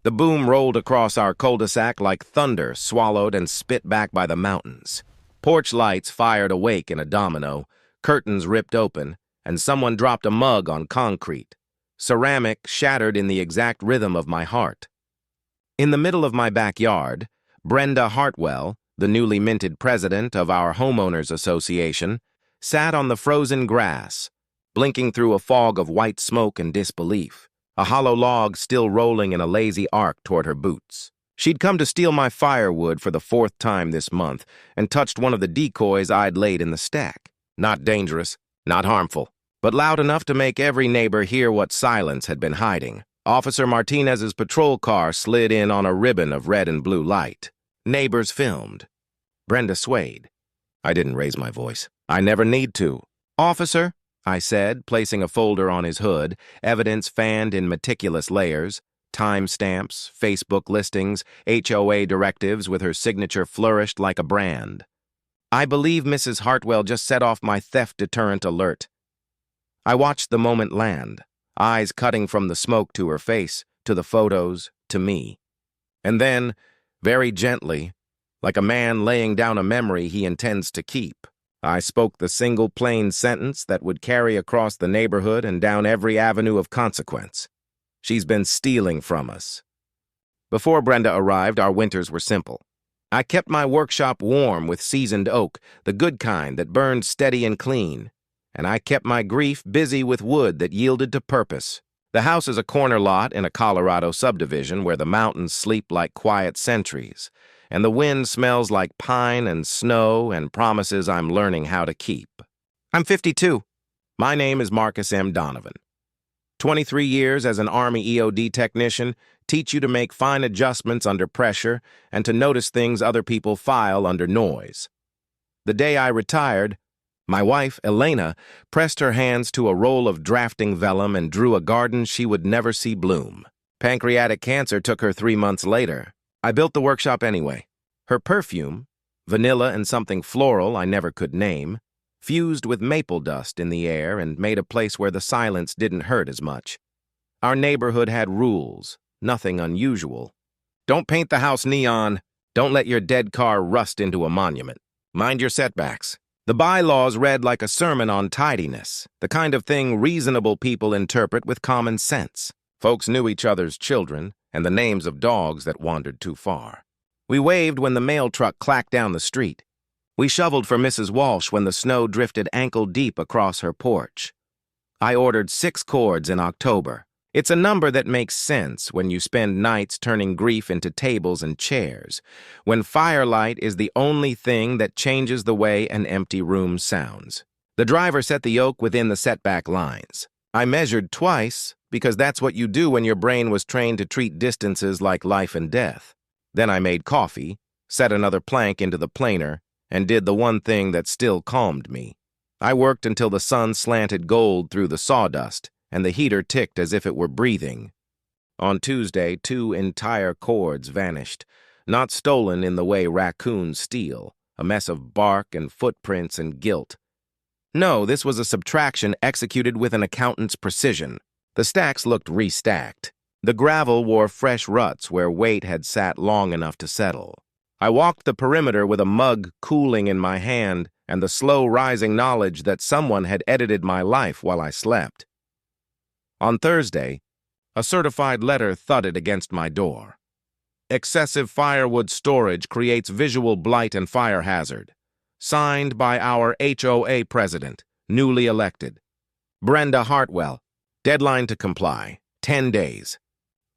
The boom rolled across our cul-de-sac like thunder swallowed and spit back by the mountains. Porch lights fired awake in a domino, curtains ripped open, and someone dropped a mug on concrete. Ceramic shattered in the exact rhythm of my heart. In the middle of my backyard, Brenda Hartwell, the newly minted president of our homeowners association, sat on the frozen grass, blinking through a fog of white smoke and disbelief, a hollow log still rolling in a lazy arc toward her boots. She'd come to steal my firewood for the 4th time this month and touched one of the decoys I'd laid in the stack. Not dangerous, not harmful, but loud enough to make every neighbor hear what silence had been hiding. Officer Martinez's patrol car slid in on a ribbon of red and blue light. Neighbors filmed. Brenda swayed. I didn't raise my voice. I never need to. "Officer," I said, placing a folder on his hood, evidence fanned in meticulous layers, timestamps, Facebook listings, HOA directives with her signature flourished like a brand. "I believe Mrs. Hartwell just set off my theft deterrent alert." I watched the moment land, eyes cutting from the smoke to her face, to the photos, to me. And then, very gently, like a man laying down a memory he intends to keep, I spoke the single plain sentence that would carry across the neighborhood and down every avenue of consequence. She's been stealing from us. Before Brenda arrived, our winters were simple. I kept my workshop warm with seasoned oak, the good kind that burned steady and clean, and I kept my grief busy with wood that yielded to purpose. The house is a corner lot in a Colorado subdivision where the mountains sleep like quiet sentries, and the wind smells like pine and snow and promises I'm learning how to keep. I'm 52. My name is Marcus M. Donovan. 23 years as an Army EOD technician teach you to make fine adjustments under pressure and to notice things other people file under noise. The day I retired, my wife, Elena, pressed her hands to a roll of drafting vellum and drew a garden she would never see bloom. Pancreatic cancer took her 3 months later. I built the workshop anyway. Her perfume, vanilla and something floral I never could name, fused with maple dust in the air and made a place where the silence didn't hurt as much. Our neighborhood had rules, nothing unusual. Don't paint the house neon. Don't let your dead car rust into a monument. Mind your setbacks. The bylaws read like a sermon on tidiness, the kind of thing reasonable people interpret with common sense. Folks knew each other's children and the names of dogs that wandered too far. We waved when the mail truck clacked down the street. We shoveled for Mrs. Walsh when the snow drifted ankle-deep across her porch. I ordered 6 cords in October. It's a number that makes sense when you spend nights turning grief into tables and chairs, when firelight is the only thing that changes the way an empty room sounds. The driver set the yoke within the setback lines. I measured twice, because that's what you do when your brain was trained to treat distances like life and death. Then I made coffee, set another plank into the planer, and did the one thing that still calmed me. I worked until the sun slanted gold through the sawdust, and the heater ticked as if it were breathing. On Tuesday, 2 entire cords vanished, not stolen in the way raccoons steal, a mess of bark and footprints and guilt. No, this was a subtraction executed with an accountant's precision. The stacks looked restacked. The gravel wore fresh ruts where weight had sat long enough to settle. I walked the perimeter with a mug cooling in my hand and the slow-rising knowledge that someone had edited my life while I slept. On Thursday, a certified letter thudded against my door. Excessive firewood storage creates visual blight and fire hazard. Signed by our HOA president, newly elected. Brenda Hartwell. Deadline to comply, 10 days.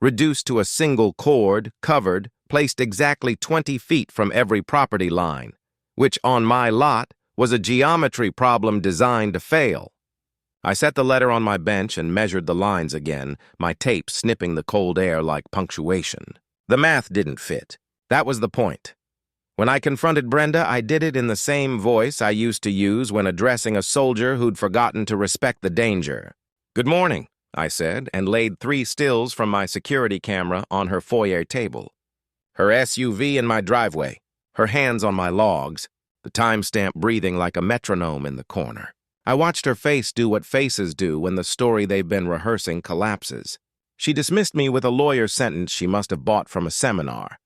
Reduced to a single cord, covered, placed exactly 20 feet from every property line, which on my lot was a geometry problem designed to fail. I set the letter on my bench and measured the lines again, my tape snipping the cold air like punctuation. The math didn't fit. That was the point. When I confronted Brenda, I did it in the same voice I used to use when addressing a soldier who'd forgotten to respect the danger. "Good morning," I said, and laid 3 stills from my security camera on her foyer table. Her SUV in my driveway, her hands on my logs, the timestamp breathing like a metronome in the corner. I watched her face do what faces do when the story they've been rehearsing collapses. She dismissed me with a lawyer's sentence she must have bought from a seminar.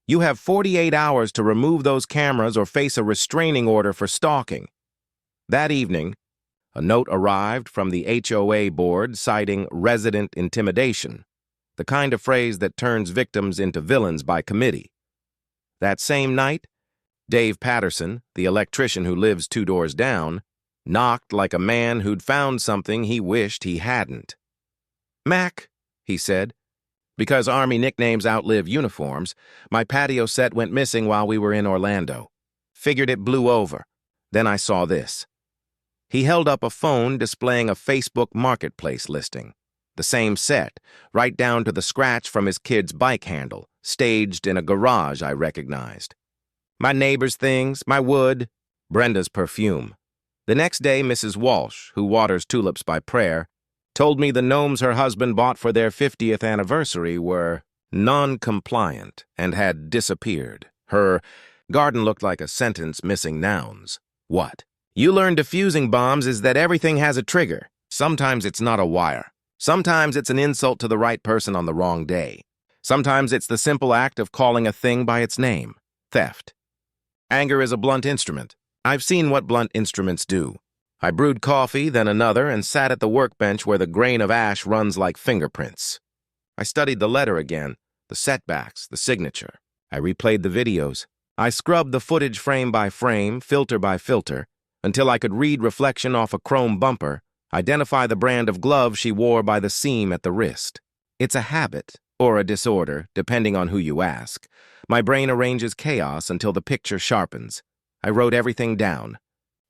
You have 48 hours to remove those cameras or face a restraining order for stalking. That evening, a note arrived from the HOA board citing resident intimidation, the kind of phrase that turns victims into villains by committee. That same night, Dave Patterson, the electrician who lives 2 doors down, knocked like a man who'd found something he wished he hadn't. "Mac," he said, "because Army nicknames outlive uniforms, my patio set went missing while we were in Orlando. Figured it blew over. Then I saw this." He held up a phone displaying a Facebook Marketplace listing. The same set, right down to the scratch from his kid's bike handle, staged in a garage I recognized. My neighbor's things, my wood, Brenda's perfume. The next day, Mrs. Walsh, who waters tulips by prayer, told me the gnomes her husband bought for their 50th anniversary were non-compliant and had disappeared. Her garden looked like a sentence missing nouns. What? You learn defusing bombs is that everything has a trigger. Sometimes it's not a wire. Sometimes it's an insult to the right person on the wrong day. Sometimes it's the simple act of calling a thing by its name. Theft. Anger is a blunt instrument. I've seen what blunt instruments do. I brewed coffee, then another, and sat at the workbench where the grain of ash runs like fingerprints. I studied the letter again, the setbacks, the signature. I replayed the videos. I scrubbed the footage frame by frame, filter by filter, until I could read reflection off a chrome bumper, identify the brand of glove she wore by the seam at the wrist. It's a habit, or a disorder, depending on who you ask. My brain arranges chaos until the picture sharpens. I wrote everything down.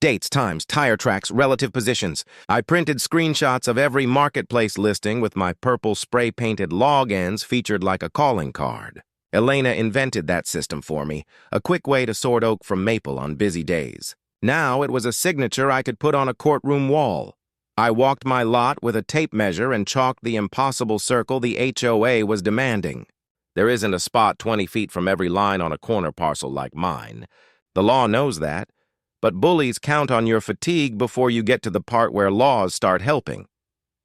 Dates, times, tire tracks, relative positions. I printed screenshots of every marketplace listing with my purple spray-painted log ends featured like a calling card. Elena invented that system for me, a quick way to sort oak from maple on busy days. Now it was a signature I could put on a courtroom wall. I walked my lot with a tape measure and chalked the impossible circle the HOA was demanding. There isn't a spot 20 feet from every line on a corner parcel like mine. The law knows that, but bullies count on your fatigue before you get to the part where laws start helping.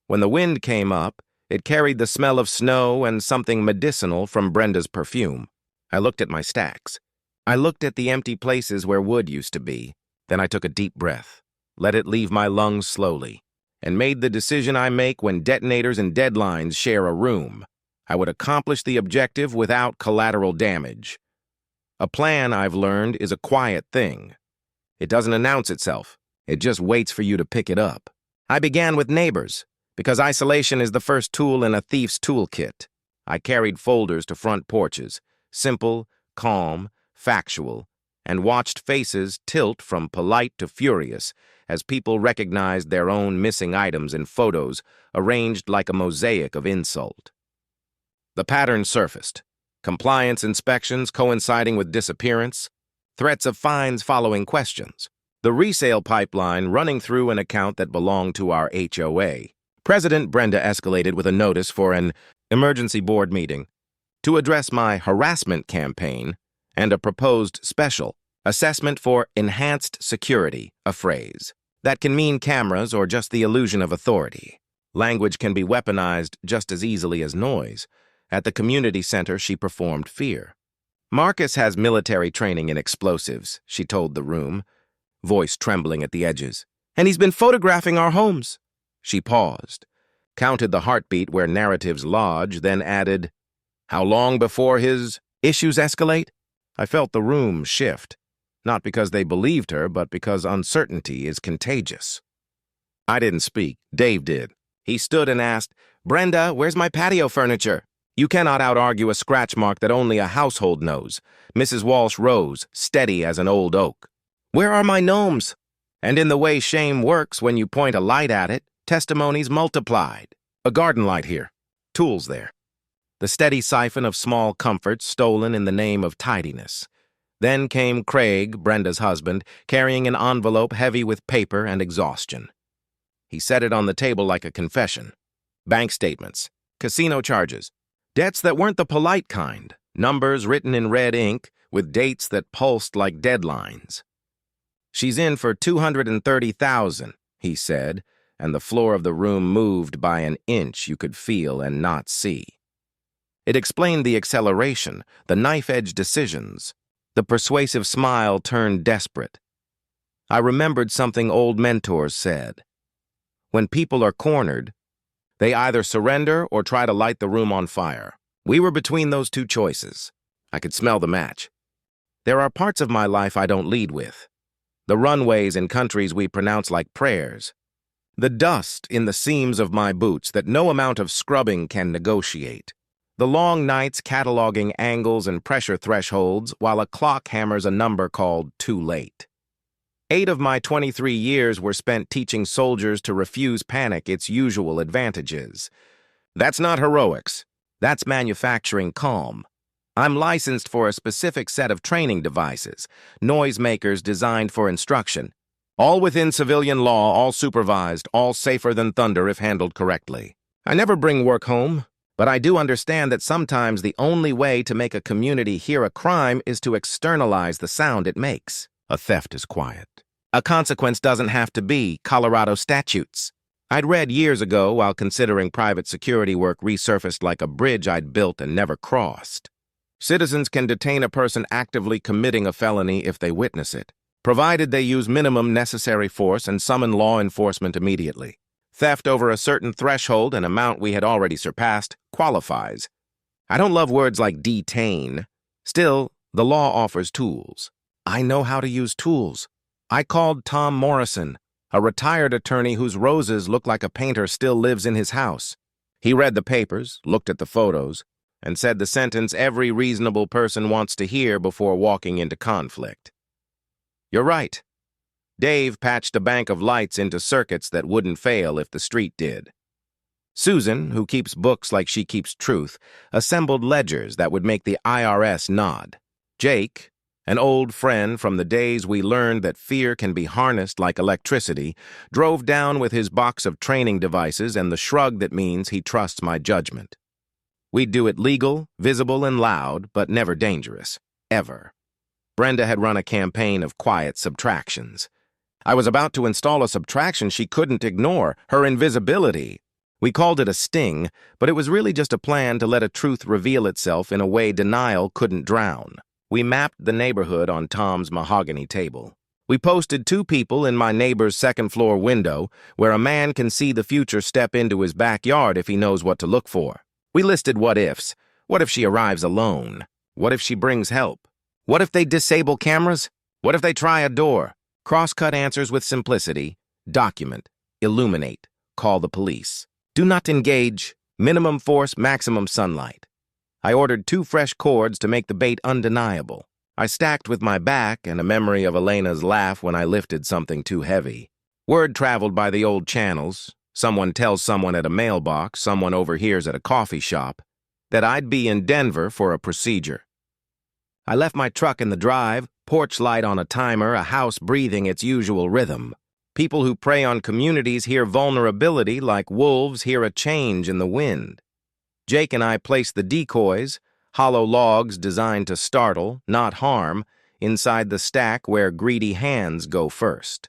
When the wind came up, it carried the smell of snow and something medicinal from Brenda's perfume. I looked at my stacks. I looked at the empty places where wood used to be. Then I took a deep breath, let it leave my lungs slowly, and made the decision I make when detonators and deadlines share a room. I would accomplish the objective without collateral damage. A plan, I've learned, is a quiet thing. It doesn't announce itself. It just waits for you to pick it up. I began with neighbors, because isolation is the first tool in a thief's toolkit. I carried folders to front porches, simple, calm, factual, and watched faces tilt from polite to furious as people recognized their own missing items in photos arranged like a mosaic of insult. The pattern surfaced. Compliance inspections coinciding with disappearance, threats of fines following questions, the resale pipeline running through an account that belonged to our HOA. President Brenda escalated with a notice for an emergency board meeting to address my harassment campaign and a proposed special assessment for enhanced security, a phrase that can mean cameras or just the illusion of authority. Language can be weaponized just as easily as noise. At the community center, she performed fear. Marcus has military training in explosives, she told the room, voice trembling at the edges. And he's been photographing our homes. She paused, counted the heartbeat where narratives lodge, then added, "How long before his issues escalate?" I felt the room shift, not because they believed her, but because uncertainty is contagious. I didn't speak. Dave did. He stood and asked, "Brenda, where's my patio furniture?" You cannot out-argue a scratch mark that only a household knows. Mrs. Walsh rose, steady as an old oak. "Where are my gnomes?" And in the way shame works when you point a light at it, testimonies multiplied. A garden light here. Tools there. The steady siphon of small comforts stolen in the name of tidiness. Then came Craig, Brenda's husband, carrying an envelope heavy with paper and exhaustion. He set it on the table like a confession. Bank statements, casino charges, debts that weren't the polite kind, numbers written in red ink with dates that pulsed like deadlines. "She's in for $230,000, he said, and the floor of the room moved by an inch you could feel and not see. It explained the acceleration, the knife-edge decisions. The persuasive smile turned desperate. I remembered something old mentors said. When people are cornered, they either surrender or try to light the room on fire. We were between those two choices. I could smell the match. There are parts of my life I don't lead with. The runways in countries we pronounce like prayers. The dust in the seams of my boots that no amount of scrubbing can negotiate. The long nights cataloging angles and pressure thresholds while a clock hammers a number called too late. 8 of my 23 years were spent teaching soldiers to refuse panic its usual advantages. That's not heroics. That's manufacturing calm. I'm licensed for a specific set of training devices, noisemakers designed for instruction. All within civilian law, all supervised, all safer than thunder if handled correctly. I never bring work home, but I do understand that sometimes the only way to make a community hear a crime is to externalize the sound it makes. A theft is quiet. A consequence doesn't have to be Colorado statutes. I'd read years ago while considering private security work resurfaced like a bridge I'd built and never crossed. Citizens can detain a person actively committing a felony if they witness it, provided they use minimum necessary force and summon law enforcement immediately. Theft over a certain threshold, an amount we had already surpassed, qualifies. I don't love words like detain. Still, the law offers tools. I know how to use tools. I called Tom Morrison, a retired attorney whose roses look like a painter still lives in his house. He read the papers, looked at the photos, and said the sentence every reasonable person wants to hear before walking into conflict. You're right. Dave patched a bank of lights into circuits that wouldn't fail if the street did. Susan, who keeps books like she keeps truth, assembled ledgers that would make the IRS nod. Jake, an old friend from the days we learned that fear can be harnessed like electricity, drove down with his box of training devices and the shrug that means he trusts my judgment. We'd do it legal, visible, and loud, but never dangerous. Ever. Brenda had run a campaign of quiet subtractions. I was about to install a subtraction she couldn't ignore, her invisibility. We called it a sting, but it was really just a plan to let a truth reveal itself in a way denial couldn't drown. We mapped the neighborhood on Tom's mahogany table. We posted 2 people in my neighbor's second-floor window, where a man can see the future step into his backyard if he knows what to look for. We listed what-ifs. What if she arrives alone? What if she brings help? What if they disable cameras? What if they try a door? Cross-cut answers with simplicity. Document. Illuminate. Call the police. Do not engage. Minimum force, maximum sunlight. I ordered 2 fresh cords to make the bait undeniable. I stacked with my back and a memory of Elena's laugh when I lifted something too heavy. Word traveled by the old channels. Someone tells someone at a mailbox, someone overhears at a coffee shop, that I'd be in Denver for a procedure. I left my truck in the drive, porch light on a timer, a house breathing its usual rhythm. People who prey on communities hear vulnerability like wolves hear a change in the wind. Jake and I placed the decoys, hollow logs designed to startle, not harm, inside the stack where greedy hands go first.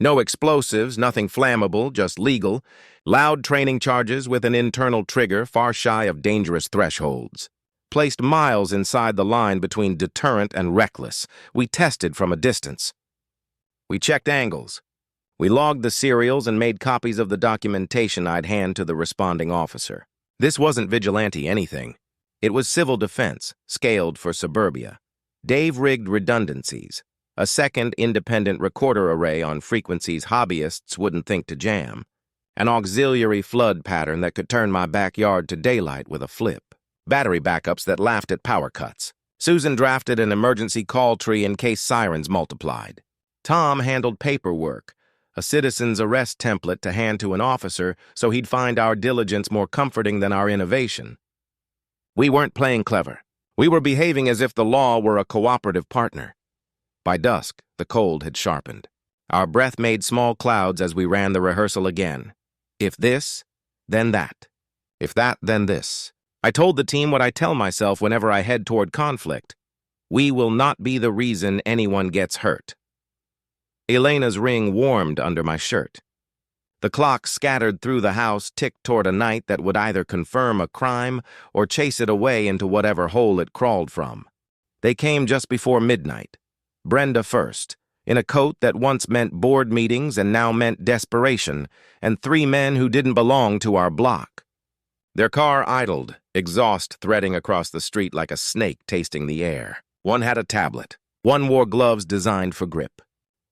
No explosives, nothing flammable, just legal. Loud training charges with an internal trigger far shy of dangerous thresholds. Placed miles inside the line between deterrent and reckless. We tested from a distance. We checked angles. We logged the serials and made copies of the documentation I'd hand to the responding officer. This wasn't vigilante anything. It was civil defense, scaled for suburbia. Dave rigged redundancies. A second independent recorder array on frequencies hobbyists wouldn't think to jam. An auxiliary flood pattern that could turn my backyard to daylight with a flip. Battery backups that laughed at power cuts. Susan drafted an emergency call tree in case sirens multiplied. Tom handled paperwork, a citizen's arrest template to hand to an officer so he'd find our diligence more comforting than our innovation. We weren't playing clever. We were behaving as if the law were a cooperative partner. By dusk, the cold had sharpened. Our breath made small clouds as we ran the rehearsal again. If this, then that. If that, then this. I told the team what I tell myself whenever I head toward conflict. We will not be the reason anyone gets hurt. Elena's ring warmed under my shirt. The clock scattered through the house ticked toward a night that would either confirm a crime or chase it away into whatever hole it crawled from. They came just before midnight. Brenda first, in a coat that once meant board meetings and now meant desperation, and 3 men who didn't belong to our block. Their car idled, exhaust threading across the street like a snake tasting the air. One had a tablet. One wore gloves designed for grip.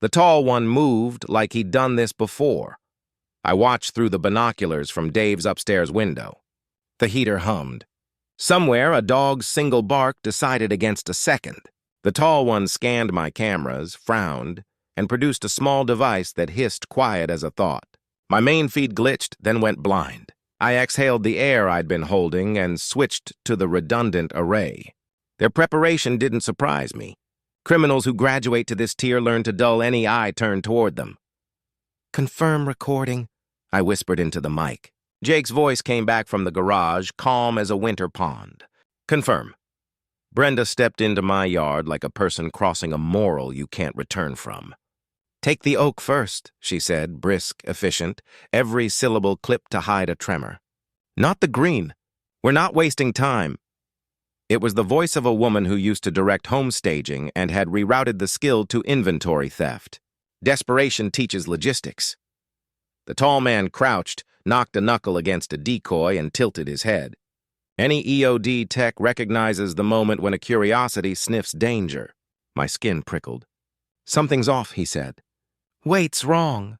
The tall one moved like he'd done this before. I watched through the binoculars from Dave's upstairs window. The heater hummed. Somewhere, a dog's single bark decided against a second. The tall one scanned my cameras, frowned, and produced a small device that hissed quiet as a thought. My main feed glitched, then went blind. I exhaled the air I'd been holding and switched to the redundant array. Their preparation didn't surprise me. Criminals who graduate to this tier learn to dull any eye turned toward them. "Confirm recording," I whispered into the mic. Jake's voice came back from the garage, calm as a winter pond. "Confirm." Brenda stepped into my yard like a person crossing a moral you can't return from. "Take the oak first," she said, brisk, efficient, every syllable clipped to hide a tremor. "Not the green. We're not wasting time." It was the voice of a woman who used to direct home staging and had rerouted the skill to inventory theft. Desperation teaches logistics. The tall man crouched, knocked a knuckle against a decoy, and tilted his head. Any EOD tech recognizes the moment when a curiosity sniffs danger. My skin prickled. "Something's off," he said. "Weight's wrong."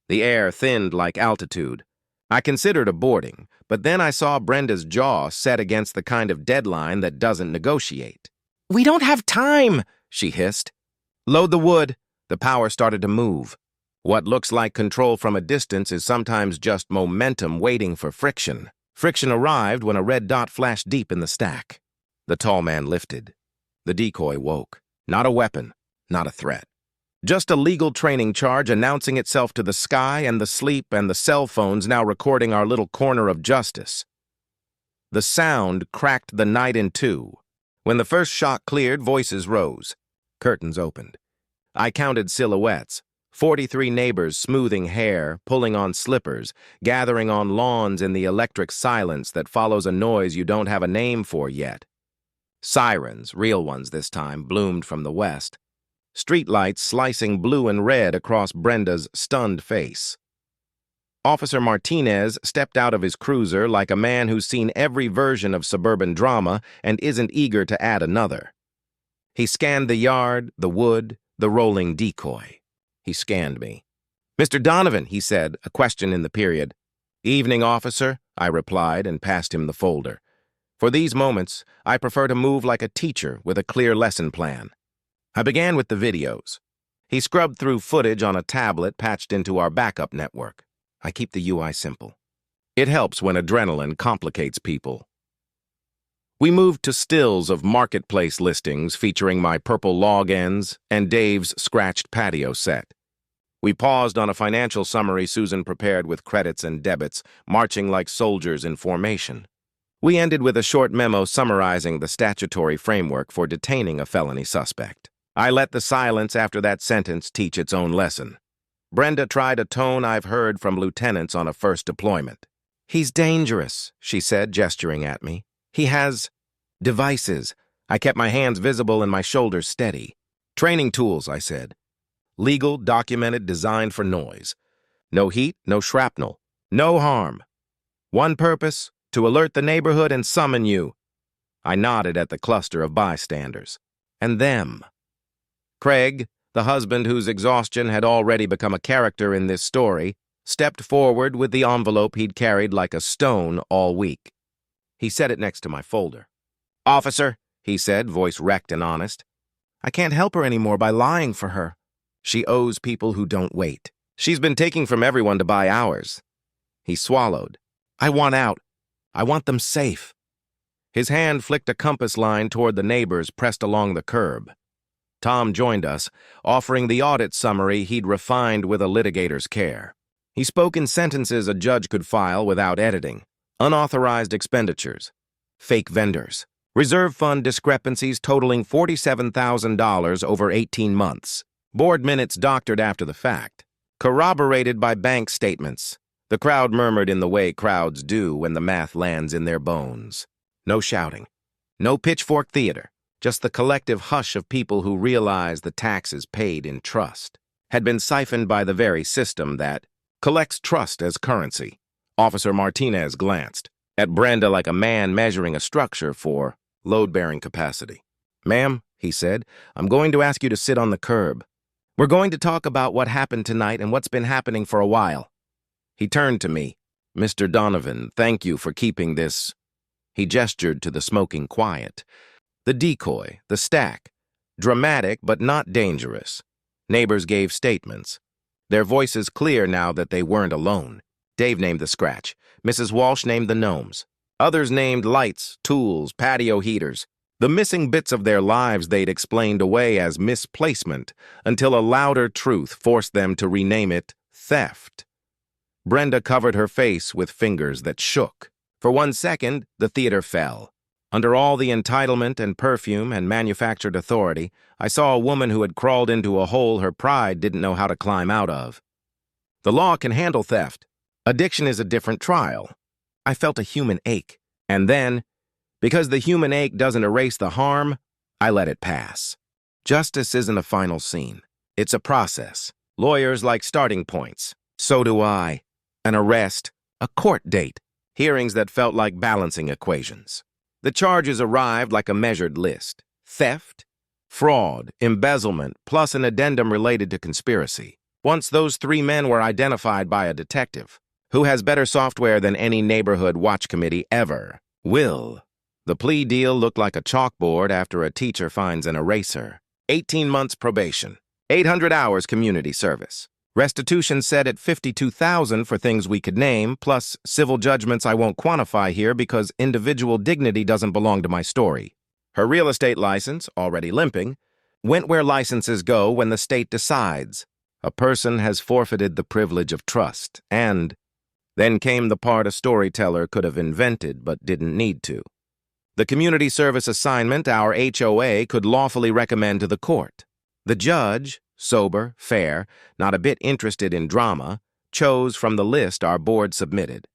The air thinned like altitude. I considered aborting, but then I saw Brenda's jaw set against the kind of deadline that doesn't negotiate. "We don't have time," she hissed. "Load the wood." The power started to move. What looks like control from a distance is sometimes just momentum waiting for friction. Friction arrived when a red dot flashed deep in the stack. The tall man lifted. The decoy woke. Not a weapon, not a threat. Just a legal training charge announcing itself to the sky and the sleep and the cell phones now recording our little corner of justice. The sound cracked the night in two. When the first shock cleared, voices rose. Curtains opened. I counted silhouettes. 43 neighbors smoothing hair, pulling on slippers, gathering on lawns in the electric silence that follows a noise you don't have a name for yet. Sirens, real ones this time, bloomed from the west. Streetlights slicing blue and red across Brenda's stunned face. Officer Martinez stepped out of his cruiser like a man who's seen every version of suburban drama and isn't eager to add another. He scanned the yard, the wood, the rolling decoy. He scanned me. "Mr. Donovan," he said, a question in the period. "Evening, officer," I replied and passed him the folder. For these moments, I prefer to move like a teacher with a clear lesson plan. I began with the videos. He scrubbed through footage on a tablet patched into our backup network. I keep the UI simple. It helps when adrenaline complicates people. We moved to stills of marketplace listings featuring my purple log ends and Dave's scratched patio set. We paused on a financial summary Susan prepared with credits and debits, marching like soldiers in formation. We ended with a short memo summarizing the statutory framework for detaining a felony suspect. I let the silence after that sentence teach its own lesson. Brenda tried a tone I've heard from lieutenants on a first deployment. "He's dangerous," she said, gesturing at me. "He has devices." I kept my hands visible and my shoulders steady. "Training tools," I said. "Legal, documented, designed for noise. No heat, no shrapnel, no harm. One purpose, to alert the neighborhood and summon you." I nodded at the cluster of bystanders. "And them." Craig, the husband whose exhaustion had already become a character in this story, stepped forward with the envelope he'd carried like a stone all week. He set it next to my folder. "Officer," he said, voice wrecked and honest, "I can't help her anymore by lying for her. She owes people who don't wait. She's been taking from everyone to buy ours." He swallowed. "I want out. I want them safe." His hand flicked a compass line toward the neighbors pressed along the curb. Tom joined us, offering the audit summary he'd refined with a litigator's care. He spoke in sentences a judge could file without editing. Unauthorized expenditures. Fake vendors. Reserve fund discrepancies totaling $47,000 over 18 months. Board minutes doctored after the fact. corroborated by bank statements. The crowd murmured in the way crowds do when the math lands in their bones. No shouting. No pitchfork theater. Just the collective hush of people who realize the taxes paid in trust had been siphoned by the very system that collects trust as currency. Officer Martinez glanced at Brenda like a man measuring a structure for load-bearing capacity. "Ma'am," he said, "I'm going to ask you to sit on the curb. We're going to talk about what happened tonight and what's been happening for a while." He turned to me. "Mr. Donovan, thank you for keeping this." He gestured to the smoking quiet. The decoy, the stack. Dramatic, but not dangerous. Neighbors gave statements. Their voices clear now that they weren't alone. Dave named the scratch. Mrs. Walsh named the gnomes. Others named lights, tools, patio heaters. The missing bits of their lives they'd explained away as misplacement until a louder truth forced them to rename it theft. Brenda covered her face with fingers that shook. For 1 second, the theater fell. Under all the entitlement and perfume and manufactured authority, I saw a woman who had crawled into a hole her pride didn't know how to climb out of. The law can handle theft. Addiction is a different trial. I felt a human ache. And then, because the human ache doesn't erase the harm, I let it pass. Justice isn't a final scene. It's a process. Lawyers like starting points. So do I. An arrest, a court date, hearings that felt like balancing equations. The charges arrived like a measured list. Theft, fraud, embezzlement, plus an addendum related to conspiracy. Once those 3 men were identified by a detective, who has better software than any neighborhood watch committee ever will. The plea deal looked like a chalkboard after a teacher finds an eraser. 18 months probation, 800 hours community service. Restitution set at $52,000 for things we could name, plus civil judgments I won't quantify here because individual dignity doesn't belong to my story. Her real estate license, already limping, went where licenses go when the state decides. A person has forfeited the privilege of trust, and then came the part a storyteller could have invented but didn't need to. The community service assignment our HOA could lawfully recommend to the court. The judge, sober, fair, not a bit interested in drama, chose from the list our board submitted.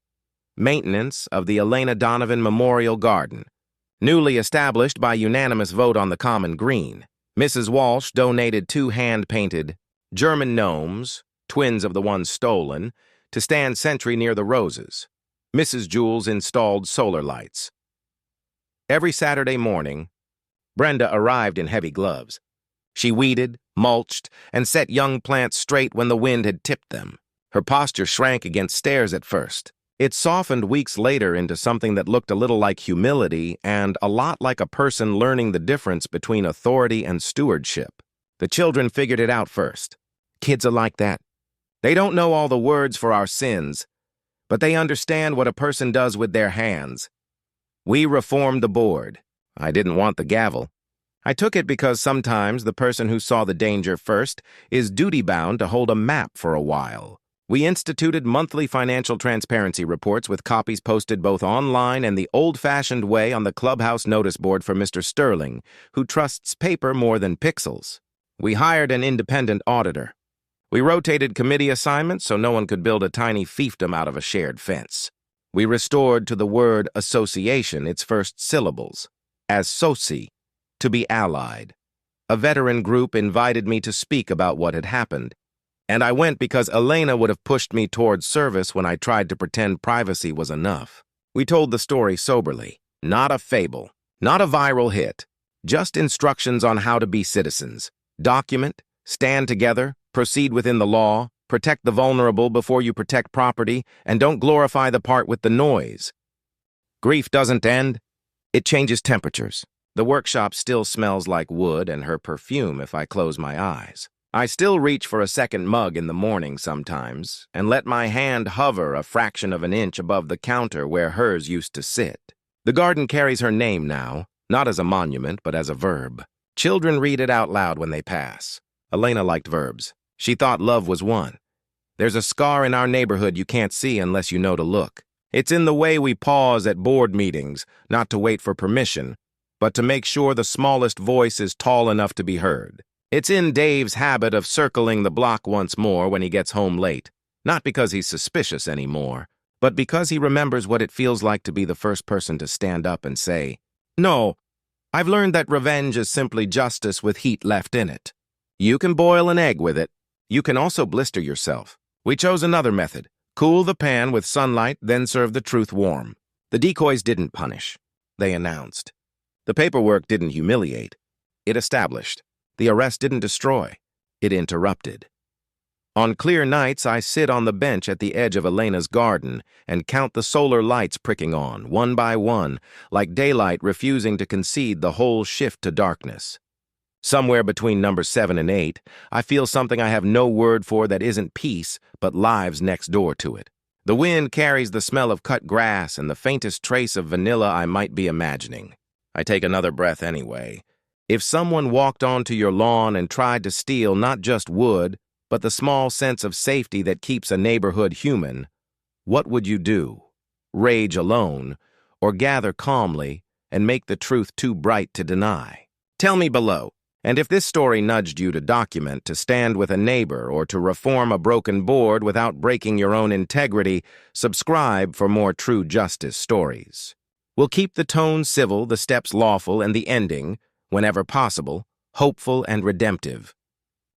Maintenance of the Elena Donovan Memorial Garden. Newly established by unanimous vote on the common green, Mrs. Walsh donated 2 hand-painted German gnomes, twins of the ones stolen, to stand sentry near the roses. Mrs. Jules installed solar lights. Every Saturday morning, Brenda arrived in heavy gloves. She weeded, mulched, and set young plants straight when the wind had tipped them. Her posture shrank against stairs at first. It softened weeks later into something that looked a little like humility and a lot like a person learning the difference between authority and stewardship. The children figured it out first. Kids are like that. They don't know all the words for our sins, but they understand what a person does with their hands. We reformed the board. I didn't want the gavel. I took it because sometimes the person who saw the danger first is duty-bound to hold a map for a while. We instituted monthly financial transparency reports with copies posted both online and the old-fashioned way on the clubhouse notice board for Mr. Sterling, who trusts paper more than pixels. We hired an independent auditor. We rotated committee assignments so no one could build a tiny fiefdom out of a shared fence. We restored to the word association its first syllables, as soci, to be allied. A veteran group invited me to speak about what had happened, and I went because Elena would have pushed me towards service when I tried to pretend privacy was enough. We told the story soberly, not a fable, not a viral hit, just instructions on how to be citizens. Document, stand together, proceed within the law, protect the vulnerable before you protect property, and don't glorify the part with the noise. Grief doesn't end. It changes temperatures. The workshop still smells like wood and her perfume if I close my eyes. I still reach for a second mug in the morning sometimes and let my hand hover a fraction of an inch above the counter where hers used to sit. The garden carries her name now, not as a monument but as a verb. Children read it out loud when they pass. Elena liked verbs. She thought love was one. There's a scar in our neighborhood you can't see unless you know to look. It's in the way we pause at board meetings, not to wait for permission, but to make sure the smallest voice is tall enough to be heard. It's in Dave's habit of circling the block once more when he gets home late, not because he's suspicious anymore, but because he remembers what it feels like to be the first person to stand up and say, "No, I've learned that revenge is simply justice with heat left in it. You can boil an egg with it. You can also blister yourself. We chose another method. Cool the pan with sunlight, then serve the truth warm." The decoys didn't punish. They announced. The paperwork didn't humiliate. It established. The arrest didn't destroy. It interrupted. On clear nights, I sit on the bench at the edge of Elena's garden and count the solar lights pricking on, one by one, like daylight refusing to concede the whole shift to darkness. Somewhere between number 7 and 8, I feel something I have no word for that isn't peace, but lives next door to it. The wind carries the smell of cut grass and the faintest trace of vanilla I might be imagining. I take another breath anyway. If someone walked onto your lawn and tried to steal not just wood, but the small sense of safety that keeps a neighborhood human, what would you do? Rage alone, or gather calmly and make the truth too bright to deny? Tell me below. And if this story nudged you to document, to stand with a neighbor, or to reform a broken board without breaking your own integrity, subscribe for more true justice stories. We'll keep the tone civil, the steps lawful, and the ending, whenever possible, hopeful and redemptive.